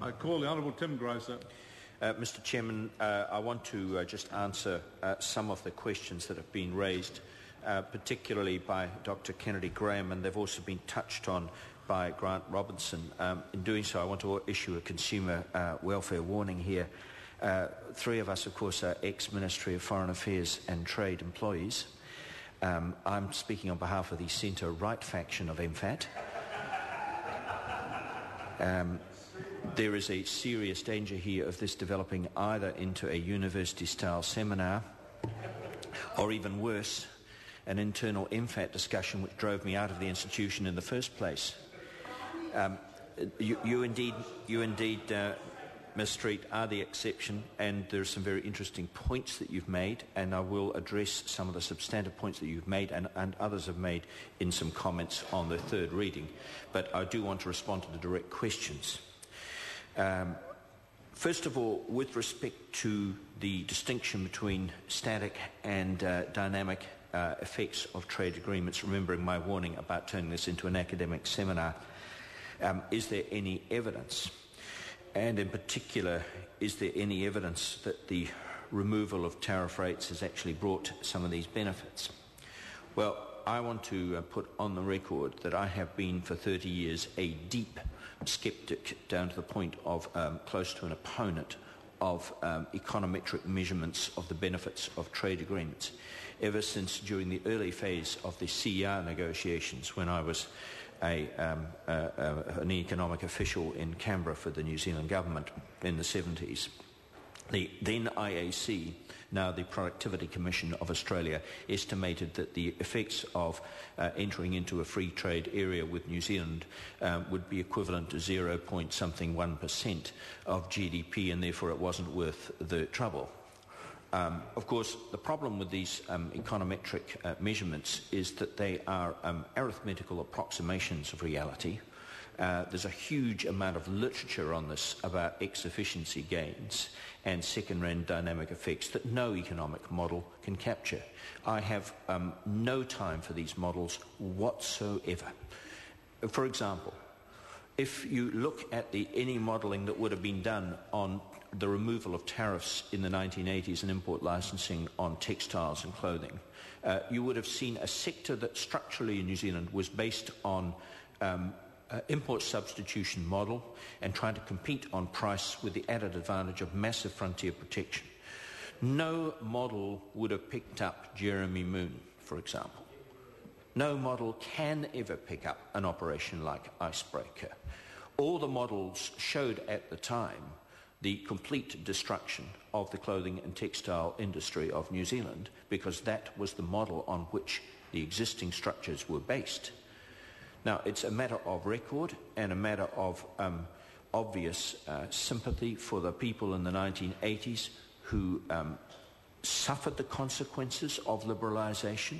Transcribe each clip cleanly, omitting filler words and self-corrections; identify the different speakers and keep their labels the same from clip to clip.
Speaker 1: I call the Honourable Tim Grosser.
Speaker 2: Mr. Chairman, I want to just answer some of the questions that have been raised, particularly by Dr. Kennedy Graham, and they've also been touched on by Grant Robinson. In doing so, I want to issue a consumer welfare warning here. Three of us, of course, are ex-Ministry of Foreign Affairs and Trade employees. I'm speaking on behalf of the centre-right faction of MFAT. There is a serious danger here of this developing either into a university-style seminar or, even worse, an internal MFAT discussion which drove me out of the institution in the first place. You indeed, Ms. Street, are the exception, and there are some very interesting points that you've made, and I will address some of the substantive points that you've made and others have made in some comments on the third reading. But I do want to respond to the direct questions. First of all, with respect to the distinction between static and dynamic effects of trade agreements, remembering my warning about turning this into an academic seminar, is there any evidence? And in particular, is there any evidence that the removal of tariff rates has actually brought some of these benefits? Well, I want to put on the record that I have been for 30 years a deep sceptic, down to the point of close to an opponent of econometric measurements of the benefits of trade agreements, ever since during the early phase of the CER negotiations, when I was an economic official in Canberra for the New Zealand government in the 70s. The then IAC, now the Productivity Commission of Australia, estimated that the effects of entering into a free trade area with New Zealand would be equivalent to 0.1% of GDP, and therefore it wasn't worth the trouble. Of course, the problem with these econometric measurements is that they are arithmetical approximations of reality. There's a huge amount of literature on this about ex-efficiency gains and second-rand dynamic effects that no economic model can capture. I have no time for these models whatsoever. For example, if you look at any modelling that would have been done on the removal of tariffs in the 1980s and import licensing on textiles and clothing, you would have seen a sector that structurally in New Zealand was based on import substitution model and trying to compete on price with the added advantage of massive frontier protection. No model would have picked up Jeremy Moon, for example. No model can ever pick up an operation like Icebreaker. All the models showed at the time the complete destruction of the clothing and textile industry of New Zealand, because that was the model on which the existing structures were based. Now, it's a matter of record and a matter of obvious sympathy for the people in the 1980s who suffered the consequences of liberalisation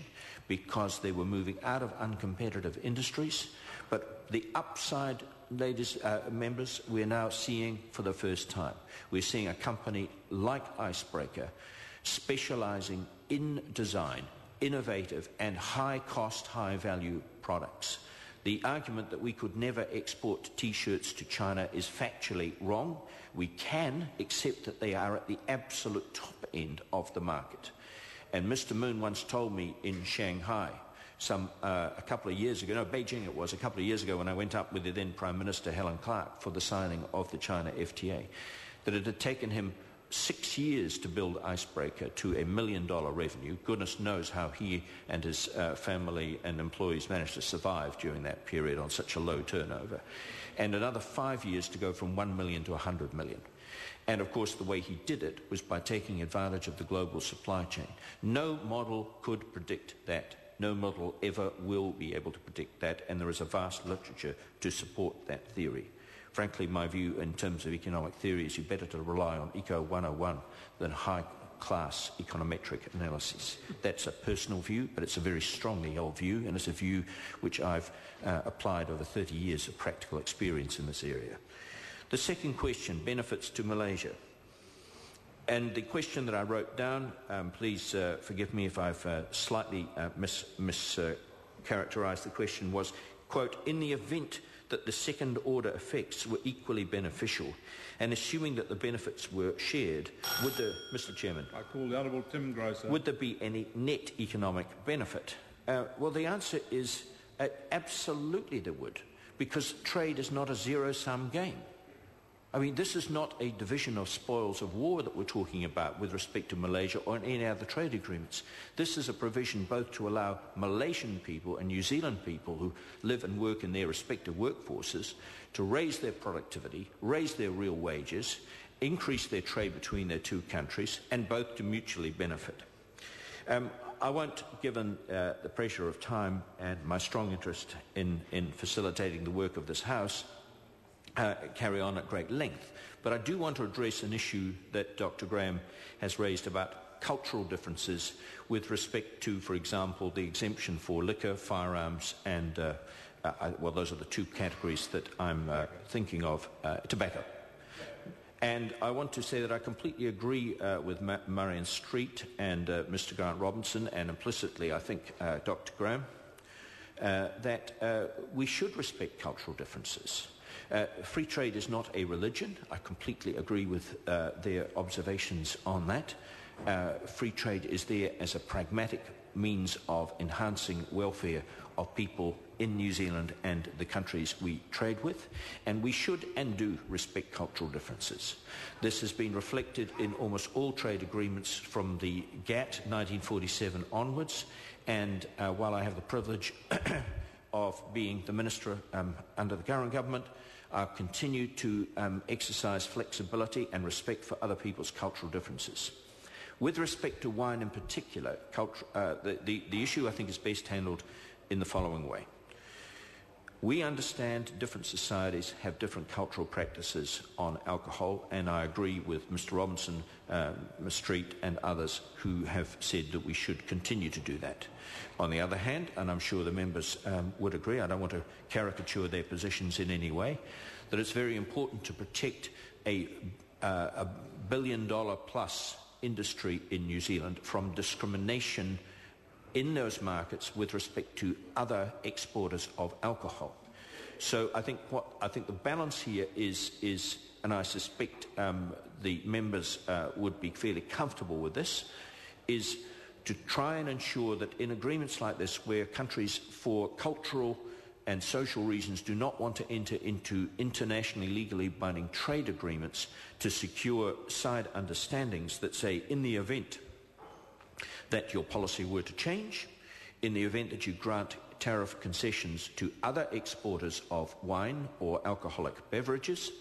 Speaker 2: because they were moving out of uncompetitive industries. But the upside, ladies, members, we're now seeing for the first time. We're seeing a company like Icebreaker specialising in design, innovative and high-cost, high-value products. The argument that we could never export T-shirts to China is factually wrong. We can, except that they are at the absolute top end of the market. And Mr. Moon once told me in Shanghai, a couple of years ago, no, Beijing it was, a couple of years ago when I went up with the then Prime Minister Helen Clark for the signing of the China FTA, that it had taken him 6 years to build Icebreaker to $1 million revenue. Goodness knows how he and his family and employees managed to survive during that period on such a low turnover. And another 5 years to go from 1 million to 100 million. And of course the way he did it was by taking advantage of the global supply chain. No model could predict that. No model ever will be able to predict that, and there is a vast literature to support that theory. Frankly, my view in terms of economic theory is you better to rely on Eco 101 than high-class econometric analysis. That's a personal view, but it's a very strongly held view, and it's a view which I've applied over 30 years of practical experience in this area. The second question, benefits to Malaysia. And the question that I wrote down, please forgive me if I've slightly mischaracterised the question, was, quote, in the event that the second-order effects were equally beneficial, and assuming that the benefits were shared, Mr. Chairman,
Speaker 1: I call the Honourable Tim Gray, sir.
Speaker 2: would there be any net economic benefit? Well, the answer is absolutely there would, because trade is not a zero-sum game. I mean, this is not a division of spoils of war that we're talking about with respect to Malaysia or any other trade agreements. This is a provision both to allow Malaysian people and New Zealand people who live and work in their respective workforces to raise their productivity, raise their real wages, increase their trade between their two countries, and both to mutually benefit. I won't, given the pressure of time and my strong interest in facilitating the work of this House, carry on at great length. But I do want to address an issue that Dr. Graham has raised about cultural differences with respect to, for example, the exemption for liquor, firearms, and, well, those are the two categories that I'm thinking of, tobacco. And I want to say that I completely agree with Marion Street and Mr. Grant Robinson, and implicitly, I think, Dr. Graham, that we should respect cultural differences. Free trade is not a religion. I completely agree with their observations on that. Free trade is there as a pragmatic means of enhancing welfare of people in New Zealand and the countries we trade with, and we should and do respect cultural differences. This has been reflected in almost all trade agreements from the GATT 1947 onwards, and while I have the privilege of being the Minister under the current government, I continue to exercise flexibility and respect for other people's cultural differences. With respect to wine in particular, the issue I think is best handled in the following way. We understand different societies have different cultural practices on alcohol, and I agree with Mr. Robinson, Ms. Street and others who have said that we should continue to do that. On the other hand, and I'm sure the members would agree, I don't want to caricature their positions in any way, that it's very important to protect a billion-dollar plus industry in New Zealand from discrimination in those markets with respect to other exporters of alcohol. So I think the balance here is, and I suspect the members would be fairly comfortable with this, is to try and ensure that in agreements like this, where countries for cultural and social reasons do not want to enter into internationally legally binding trade agreements, to secure side understandings that say, in the event that your policy were to change, in the event that you grant tariff concessions to other exporters of wine or alcoholic beverages,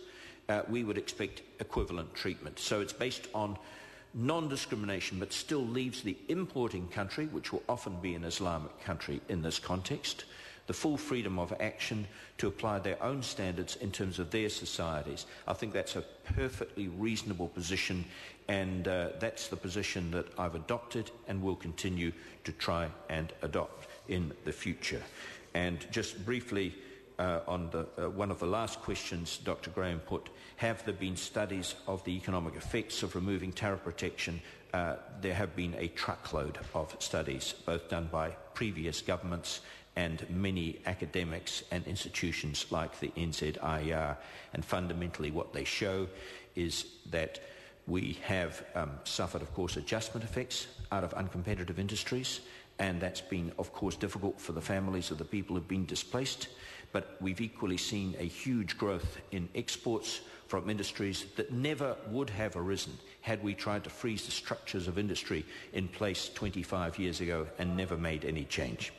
Speaker 2: we would expect equivalent treatment. So it's based on non-discrimination, but still leaves the importing country, which will often be an Islamic country in this context, the full freedom of action to apply their own standards in terms of their societies. I think that's a perfectly reasonable position, and that's the position that I've adopted and will continue to try and adopt in the future. And just briefly on one of the last questions Dr. Graham put, have there been studies of the economic effects of removing tariff protection? There have been a truckload of studies, both done by previous governments and many academics and institutions like the NZIER, and fundamentally what they show is that we have suffered, of course, adjustment effects out of uncompetitive industries, and that's been, of course, difficult for the families of the people who have been displaced, but we've equally seen a huge growth in exports from industries that never would have arisen had we tried to freeze the structures of industry in place 25 years ago and never made any change.